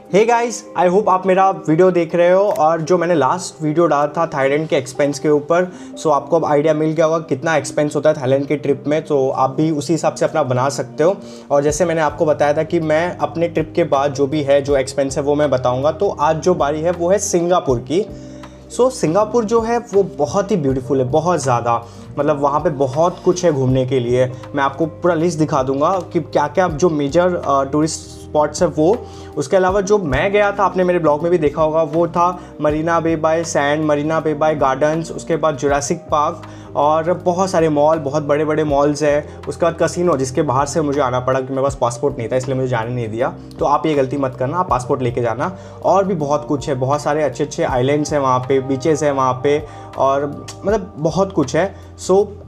Hey guys, I hope आप मेरा video देख रहे हो। और जो मैंने लास्ट वीडियो डाला था थाईलैंड के एक्सपेंस के ऊपर, सो आपको अब आइडिया मिल गया होगा कितना एक्सपेंस होता है थाईलैंड की ट्रिप में। तो आप भी उसी हिसाब से अपना बना सकते हो। और जैसे मैंने आपको बताया था कि मैं अपने ट्रिप के बाद जो भी है, जो एक्सपेंस है वो मैं बताऊँगा। तो आज जो बारी है वो है सिंगापुर की। सिंगापुर जो है वो बहुत ही ब्यूटीफुल है, बहुत ज़्यादा। मतलब वहाँ पे बहुत कुछ है घूमने के लिए। मैं आपको पूरा लिस्ट दिखा दूंगा कि क्या क्या जो मेजर टूरिस्ट स्पॉट्स है वो। उसके अलावा जो मैं गया था, आपने मेरे ब्लॉग में भी देखा होगा, वो था मरीना बे बाय सैंड, मरीना बे बाय गार्डन्स, उसके बाद जुरासिक पार्क और बहुत सारे मॉल, बहुत बड़े बड़े मॉल्स हैं। उसके बाद कसिनो, जिसके बाहर से मुझे आना पड़ा क्योंकि मेरे पास पासपोर्ट नहीं था, इसलिए मुझे जाने नहीं दिया। तो आप ये गलती मत करना, आप पासपोर्ट लेके जाना। और भी बहुत कुछ है, बहुत सारे अच्छे अच्छे आइलैंड्स हैं वहाँ पे, बीचेस हैं वहाँ पे, और मतलब बहुत कुछ है।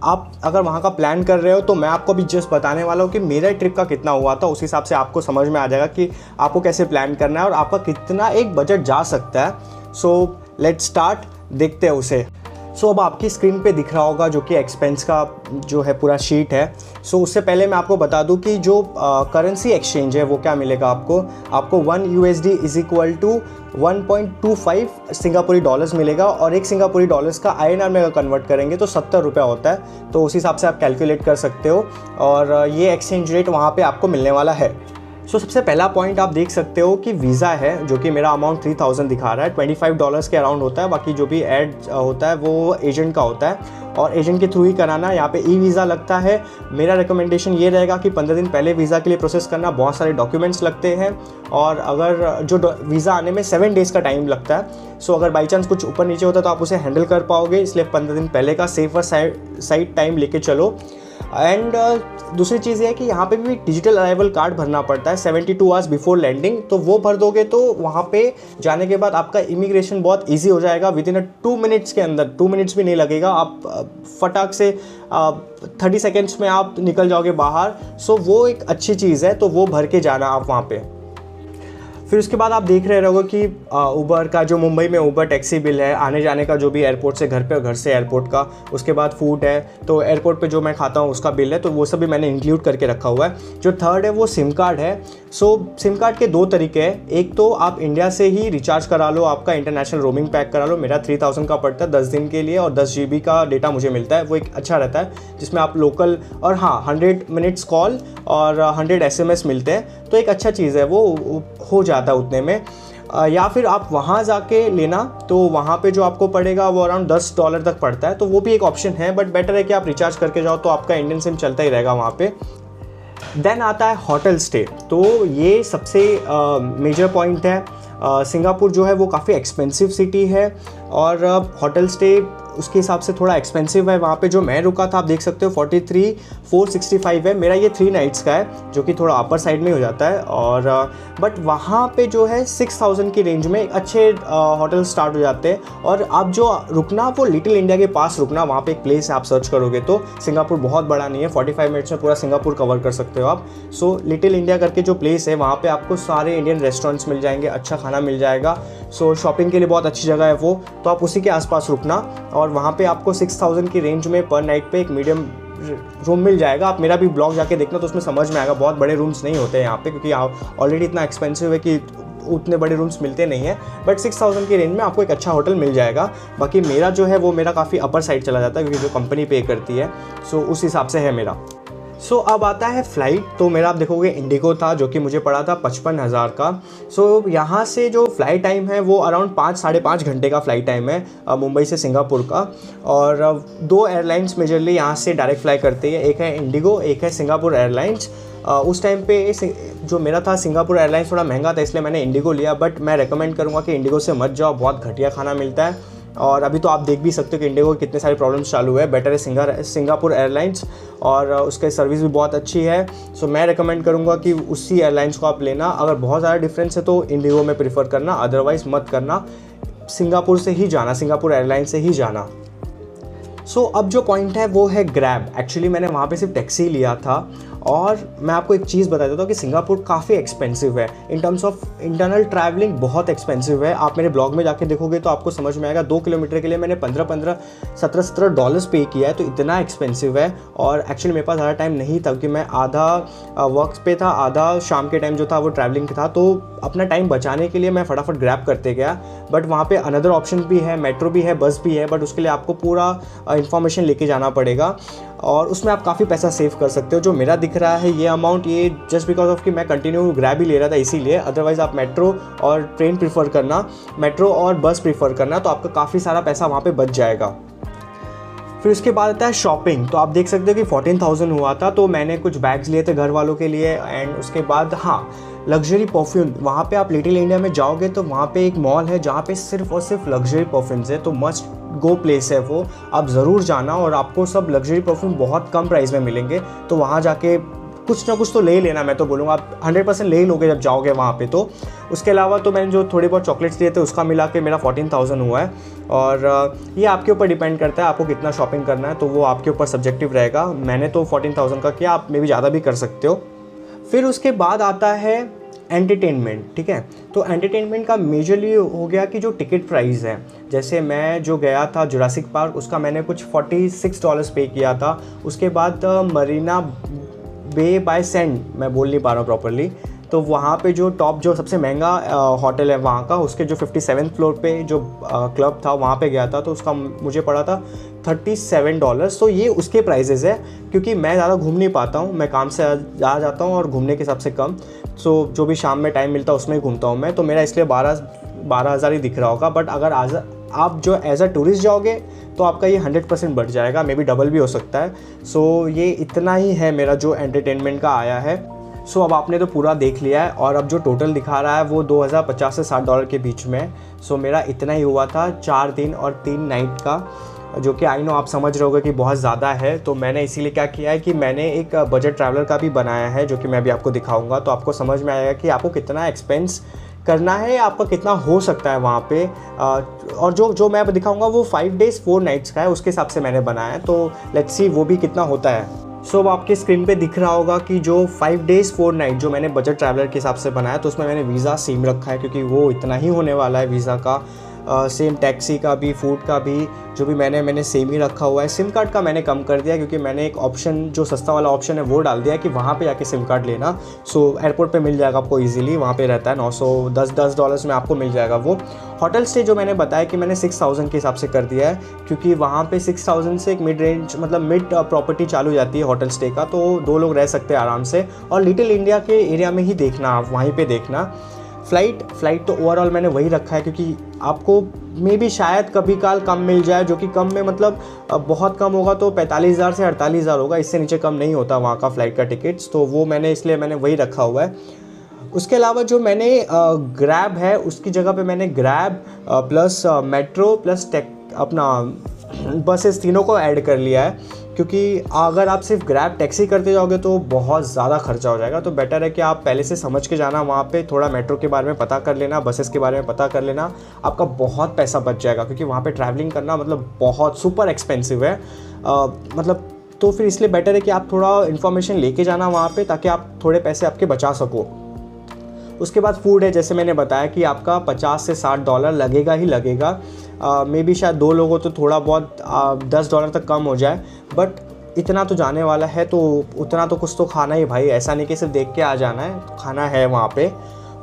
आप अगर वहाँ का प्लान कर रहे हो तो मैं आपको अभी जस्ट बताने वाला हूँ कि मेरा ट्रिप का कितना हुआ था। उस हिसाब से आपको समझ में आ जाएगा कि आपको कैसे प्लान करना है और आपका कितना एक बजट जा सकता है। लेट्स स्टार्ट, देखते हैं उसे। अब आपकी स्क्रीन पे दिख रहा होगा जो कि एक्सपेंस का जो है पूरा शीट है। उससे पहले मैं आपको बता दूं कि जो करेंसी एक्सचेंज है वो क्या मिलेगा आपको 1 USD इज इक्वल टू 1.25 सिंगापुरी डॉलर्स मिलेगा। और एक सिंगापुरी डॉलर्स का INR में अगर कन्वर्ट करेंगे तो 70 रुपया होता है। तो उस हिसाब से आप कैलकुलेट कर सकते हो। और ये एक्सचेंज रेट वहाँ पे आपको मिलने वाला है। सबसे पहला पॉइंट आप देख सकते हो कि वीज़ा है, जो कि मेरा अमाउंट 3000 दिखा रहा है। $25 के अराउंड होता है। बाकी जो भी ऐड होता है वो एजेंट का होता है और एजेंट के थ्रू ही कराना। यहाँ पे वीज़ा लगता है। मेरा रिकमेंडेशन ये रहेगा कि 15 दिन पहले वीज़ा के लिए प्रोसेस करना। बहुत सारे डॉक्यूमेंट्स लगते हैं और अगर जो वीज़ा आने में 7 डेज़ का टाइम लगता है। अगर बाई चांस कुछ ऊपर नीचे होता है तो आप उसे हैंडल कर पाओगे, इसलिए 15 दिन पहले का सेफर साइड टाइम लेके चलो। एंड दूसरी चीज़ ये है कि यहाँ पे भी डिजिटल अराइवल कार्ड भरना पड़ता है 72 आवर्स बिफोर लैंडिंग। तो वो भर दोगे तो वहाँ पे जाने के बाद आपका इमिग्रेशन बहुत इजी हो जाएगा। विदिन 2 मिनट्स के अंदर, 2 मिनट्स भी नहीं लगेगा, आप फटाक से 30 सेकेंड्स में आप निकल जाओगे बाहर। वो एक अच्छी चीज़ है, तो वो भर के जाना आप वहाँ पे। फिर उसके बाद आप देख रहे रहोगे कि उबर का जो मुंबई में उबर टैक्सी बिल है, आने जाने का जो भी एयरपोर्ट से घर पे और घर से एयरपोर्ट का। उसके बाद फूड है, तो एयरपोर्ट पे जो मैं खाता हूँ उसका बिल है, तो वो सब भी मैंने इंक्लूड करके रखा हुआ है। जो थर्ड है वो सिम कार्ड है। सिम कार्ड के 2 तरीके हैं। एक तो आप इंडिया से ही रिचार्ज करा लो, आपका इंटरनेशनल रोमिंग पैक करा लो। मेरा 3000 का पड़ता है 10 दिन के लिए और 10 GB का डेटा मुझे मिलता है। वो एक अच्छा रहता है जिसमें आप लोकल और 100 मिनट्स कॉल और 100 SMS मिलते हैं। तो एक अच्छा चीज़ है, वो हो जाता है उतने में। या फिर आप वहाँ जाके लेना, तो वहाँ पे जो आपको पड़ेगा वो अराउंड $10 तक पड़ता है। तो वो भी एक ऑप्शन है, बट बेटर है कि आप रिचार्ज करके जाओ, तो आपका इंडियन सिम चलता ही रहेगा वहाँ पे। देन आता है होटल स्टे। तो ये सबसे मेजर पॉइंट है। सिंगापुर जो है वो काफ़ी एक्सपेंसिव सिटी है और होटल स्टे उसके हिसाब से थोड़ा एक्सपेंसिव है। वहाँ पे जो मैं रुका था आप देख सकते हो 43,465 है। मेरा ये 3 नाइट्स का है, जो कि थोड़ा अपर साइड में हो जाता है। और बट वहाँ पे जो है 6000 की रेंज में अच्छे होटल स्टार्ट हो जाते हैं। और आप जो रुकना वो लिटिल इंडिया के पास रुकना। वहाँ पे एक प्लेस है, आप सर्च करोगे तो। सिंगापुर बहुत बड़ा नहीं है, 45 मिनट्स में पूरा सिंगापुर कवर कर सकते हो आप। लिटिल इंडिया करके जो प्लेस है वहाँ पे आपको सारे इंडियन रेस्टोरेंट्स मिल जाएंगे, अच्छा खाना मिल जाएगा। शॉपिंग के लिए बहुत अच्छी जगह है वो, तो आप उसी के आसपास रुकना। और वहाँ पे आपको 6000 की रेंज में पर नाइट पे एक मीडियम रूम मिल जाएगा। आप मेरा भी ब्लॉग जाके देखना तो उसमें समझ में आएगा। बहुत बड़े रूम्स नहीं होते हैं यहाँ पे, क्योंकि ऑलरेडी इतना एक्सपेंसिव है कि उतने बड़े रूम्स मिलते नहीं है। बट 6000 की रेंज में आपको एक अच्छा होटल मिल जाएगा। बाकी मेरा जो है वो मेरा काफ़ी अपर साइड चला जाता है, क्योंकि जो कंपनी पे करती है, उस हिसाब से है मेरा। अब आता है फ़्लाइट। तो मेरा आप देखोगे इंडिगो था, जो कि मुझे पड़ा था 55,000 का। यहाँ से जो फ़्लाइट टाइम है वो अराउंड 5-5.5 घंटे का फ़्लाइट टाइम है मुंबई से सिंगापुर का। और 2 एयरलाइंस मेजरली यहाँ से डायरेक्ट फ्लाई करती है, एक है इंडिगो, एक है सिंगापुर एयरलाइंस। उस टाइम पे जो मेरा था सिंगापुर एयरलाइंस थोड़ा महंगा था, इसलिए मैंने इंडिगो लिया। बट मैं रेकमेंड करूँगा कि इंडिगो से मत जाओ, बहुत घटिया खाना मिलता है। और अभी तो आप देख भी सकते हो कि इंडिगो के कितने सारे प्रॉब्लम्स चालू है। बेटर है सिंगापुर एयरलाइंस, और उसके सर्विस भी बहुत अच्छी है। मैं रेकमेंड करूँगा कि उसी एयरलाइंस को आप लेना। अगर बहुत ज़्यादा डिफरेंस है तो इंडिगो में प्रीफर करना, अदरवाइज़ मत करना। सिंगापुर से ही जाना, सिंगापुर एयरलाइंस से ही जाना। अब जो पॉइंट है वो है ग्रैब। एक्चुअली मैंने वहाँ पे सिर्फ टैक्सी लिया था और मैं आपको एक चीज़ बता देता हूँ कि सिंगापुर काफ़ी एक्सपेंसिव है in terms of internal travelling, बहुत एक्सपेंसिव है। आप मेरे ब्लॉग में जाके देखोगे तो आपको समझ में आएगा, 2 किलोमीटर के लिए मैंने 17 डॉलर्स पे किया है, तो इतना एक्सपेंसिव है। और एक्चुअली मेरे पास ज़्यादा टाइम नहीं था कि मैं आधा वर्क पे था, आधा शाम के टाइम जो था वो ट्रैवलिंग था, तो अपना टाइम बचाने के लिए मैं फटाफट ग्रैब करते गया। बट वहाँ पे अनदर ऑप्शन भी है, मेट्रो भी है, बस भी है, बट उसके लिए आपको पूरा इन्फॉर्मेशन लेके जाना पड़ेगा और उसमें आप काफ़ी पैसा सेव कर सकते हो। जो मेरा दिख रहा है ये अमाउंट, ये जस्ट बिकॉज ऑफ कि मैं कंटिन्यू ग्रैब ही ले रहा था इसीलिए, अदरवाइज़ आप मेट्रो और ट्रेन प्रीफर करना, मेट्रो और बस प्रीफर करना, तो आपका काफ़ी सारा पैसा वहाँ पे बच जाएगा। फिर उसके बाद आता है शॉपिंग। तो आप देख सकते हो कि 14,000 हुआ था, तो मैंने कुछ बैग्स लिए थे घर वालों के लिए। एंड उसके बाद हाँ, लग्जरी परफ्यूम, वहाँ पे आप लिटिल इंडिया में जाओगे तो वहाँ पे एक मॉल है जहाँ पे सिर्फ और सिर्फ लग्जरी परफ्यूम्स है, तो मस्ट गो प्लेस है वो, आप ज़रूर जाना और आपको सब लग्जरी परफ्यूम बहुत कम प्राइस में मिलेंगे। तो वहाँ जाके कुछ ना कुछ तो ले लेना, मैं तो बोलूँगा आप 100% ले ही लोगे जब जाओगे वहाँ पे। तो उसके अलावा तो मैंने जो थोड़े बहुत चॉकलेट्स लिए थे उसका मिला के मेरा 14,000 हुआ है। और ये आपके ऊपर डिपेंड करता है आपको कितना शॉपिंग करना है, तो वो आपके ऊपर सब्जेक्टिव रहेगा। मैंने तो 14,000 का किया, आप में भी ज़्यादा भी कर सकते हो। फिर उसके बाद आता है एंटरटेनमेंट, ठीक है। तो एंटरटेनमेंट का मेजरली हो गया कि जो टिकट प्राइस है, जैसे मैं जो गया था जुरासिक पार्क, उसका मैंने कुछ $46 पे किया था। उसके बाद मरीना बे बाय सैंड, मैं बोल नहीं पा रहा हूँ प्रॉपरली, तो वहाँ पे जो टॉप जो सबसे महंगा होटल है वहाँ का, उसके जो 57th फ्लोर पे जो क्लब था वहाँ पे गया था, तो उसका मुझे पड़ा था $37। तो ये उसके प्राइजेज़ है, क्योंकि मैं ज़्यादा घूम नहीं पाता हूँ, मैं काम से आ जाता हूँ और घूमने के हिसाब से कम, सो जो भी शाम में टाइम मिलता है उसमें ही घूमता हूँ मैं, तो मेरा इसलिए 12,000 ही दिख रहा होगा। बट अगर आप जो एज अ टूरिस्ट जाओगे तो आपका ये 100% बढ़ जाएगा, मे बी डबल भी हो सकता है। सो ये इतना ही है मेरा जो एंटरटेनमेंट का आया है। सो अब आपने तो पूरा देख लिया है, और अब जो टोटल दिखा रहा है वो $2,050 से $60 के बीच में। सो मेरा इतना ही हुआ था 4 दिन और 3 नाइट का, जो कि आई नो आप समझ रहे होगे कि बहुत ज़्यादा है। तो मैंने इसीलिए क्या किया है कि मैंने एक बजट ट्रैवलर का भी बनाया है, जो कि मैं अभी आपको दिखाऊंगा, तो आपको समझ में आएगा कि आपको कितना एक्सपेंस करना है, आपका कितना हो सकता है वहाँ पे। और जो मैं दिखाऊंगा वो 5 days 4 nights का है, उसके हिसाब से मैंने बनाया है, तो लेट्स सी वो भी कितना होता है। सो अब आपके स्क्रीन पे दिख रहा होगा कि जो 5 days 4 nights जो मैंने बजट ट्रैवलर के हिसाब से बनाया, तो उसमें मैंने वीज़ा सेम रखा है, क्योंकि वो इतना ही होने वाला है वीज़ा का। सेम टैक्सी का भी, फूड का भी, जो भी मैंने सेम ही रखा हुआ है। सिम कार्ड का मैंने कम कर दिया, क्योंकि मैंने एक ऑप्शन जो सस्ता वाला ऑप्शन है वो डाल दिया कि वहाँ पे जाके सिम कार्ड लेना। सो एयरपोर्ट पे मिल जाएगा आपको इजीली, वहाँ पे रहता है $910 में आपको मिल जाएगा वो। होटल स्टे जो मैंने बताया कि मैंने 6,000 के हिसाब से कर दिया है, क्योंकि वहाँ पे 6,000 से एक मिड रेंज मतलब मिड प्रॉपर्टी चालू हो जाती है होटल स्टे का, तो 2 लोग रह सकते हैं आराम से। और लिटिल इंडिया के एरिया में ही देखना, आप वहीं पर देखना। फ्लाइट तो ओवरऑल मैंने वही रखा है, क्योंकि आपको मे भी शायद कभी काल कम मिल जाए, जो कि कम में मतलब बहुत कम होगा तो 45,000 से 48,000 होगा, इससे नीचे कम नहीं होता वहाँ का फ्लाइट का टिकट्स, तो वो इसलिए मैंने वही रखा हुआ है। उसके अलावा जो मैंने ग्रैब है उसकी जगह पे मैंने ग्रैब प्लस मेट्रो प्लस अपना बसेस तीनों को ऐड कर लिया है, क्योंकि अगर आप सिर्फ ग्रैब टैक्सी करते जाओगे तो बहुत ज़्यादा खर्चा हो जाएगा। तो बेटर है कि आप पहले से समझ के जाना, वहाँ पे थोड़ा मेट्रो के बारे में पता कर लेना, बसेस के बारे में पता कर लेना, आपका बहुत पैसा बच जाएगा, क्योंकि वहाँ पे ट्रैवलिंग करना मतलब बहुत सुपर एक्सपेंसिव है। मतलब तो फिर इसलिए बेटर है कि आप थोड़ा इन्फॉर्मेशन लेके जाना वहाँ पे, ताकि आप थोड़े पैसे आपके बचा सको। उसके बाद फूड है, जैसे मैंने बताया कि आपका $50 से $60 लगेगा ही लगेगा। मे बी शायद 2 लोगों तो थोड़ा बहुत $10 तक कम हो जाए, बट इतना तो जाने वाला है, तो उतना तो कुछ तो खाना ही भाई, ऐसा नहीं कि सिर्फ देख के आ जाना है, तो खाना है वहाँ पे।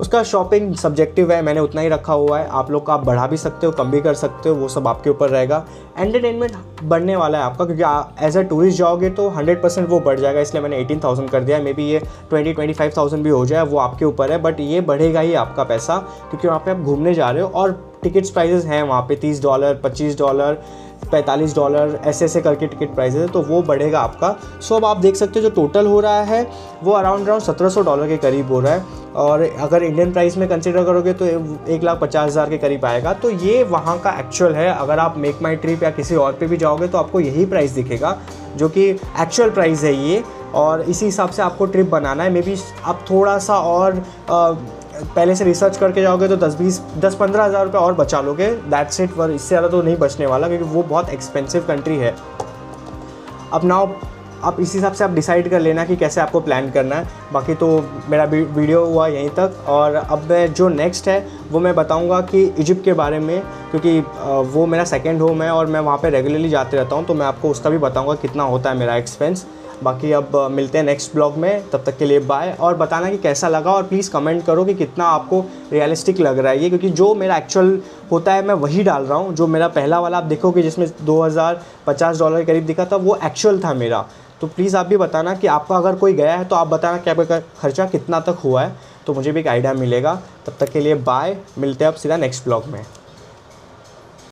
उसका शॉपिंग सब्जेक्टिव है, मैंने उतना ही रखा हुआ है, आप लोग का आप बढ़ा भी सकते हो, कम भी कर सकते हो, वो सब आपके ऊपर रहेगा। एंटरटेनमेंट बढ़ने वाला है आपका, क्योंकि एज अ टूरिस्ट जाओगे तो 100% वो बढ़ जाएगा, इसलिए मैंने 18,000 कर दिया है। मे बी ये 20-25,000 भी हो जाए, वो आपके ऊपर है, बट ये बढ़ेगा ही आपका पैसा, क्योंकि वहाँ पे आप घूमने जा रहे हो। और टिकट्स प्राइजेस हैं वहाँ पे $30, $25, $45 ऐसे करके टिकट प्राइजेस है, तो वो बढ़ेगा आपका। सो अब आप देख सकते हो जो टोटल हो रहा है वो अराउंड $1,700 के करीब हो रहा है, और अगर इंडियन प्राइस में कंसिडर करोगे तो 1,50,000 के करीब आएगा। तो ये वहाँ का एक्चुअल है। अगर आप मेक माई ट्रिप या किसी और पे भी जाओगे तो आपको यही प्राइस दिखेगा, जो कि एक्चुअल प्राइस है ये, और इसी हिसाब से आपको ट्रिप बनाना है। मे बी आप थोड़ा सा और पहले से रिसर्च करके जाओगे तो 10-15 हज़ार रुपये और बचा लोगे, दैट्स इट। इससे ज़्यादा तो नहीं बचने वाला, क्योंकि वो बहुत एक्सपेंसिव कंट्री है। अब नाउ आप इसी हिसाब से आप डिसाइड कर लेना कि कैसे आपको प्लान करना है। बाकी तो मेरा वीडियो हुआ यहीं तक, और अब मैं जो नेक्स्ट है वो मैं बताऊंगा कि इजिप्ट के बारे में, क्योंकि वो मेरा सेकंड होम है और मैं वहाँ पे रेगुलरली जाते रहता हूँ, तो मैं आपको उसका भी बताऊंगा कितना होता है मेरा एक्सपेंस। बाकी अब मिलते हैं नेक्स्ट ब्लॉग में, तब तक के लिए बाय। और बताना कि कैसा लगा, और प्लीज़ कमेंट करो कि कितना आपको रियलिस्टिक लग रहा है ये, क्योंकि जो मेरा एक्चुअल होता है मैं वही डाल रहा हूँ। जो मेरा पहला वाला आप देखोगे जिसमें $2050 के करीब दिखा था, वो एक्चुअल था मेरा। तो प्लीज़ आप भी बताना कि आपका अगर कोई गया है तो आप बताना कि आपका खर्चा कितना तक हुआ है, तो मुझे भी एक आइडिया मिलेगा। तब तक के लिए बाय, मिलते हैं अब सीधा नेक्स्ट ब्लॉग में।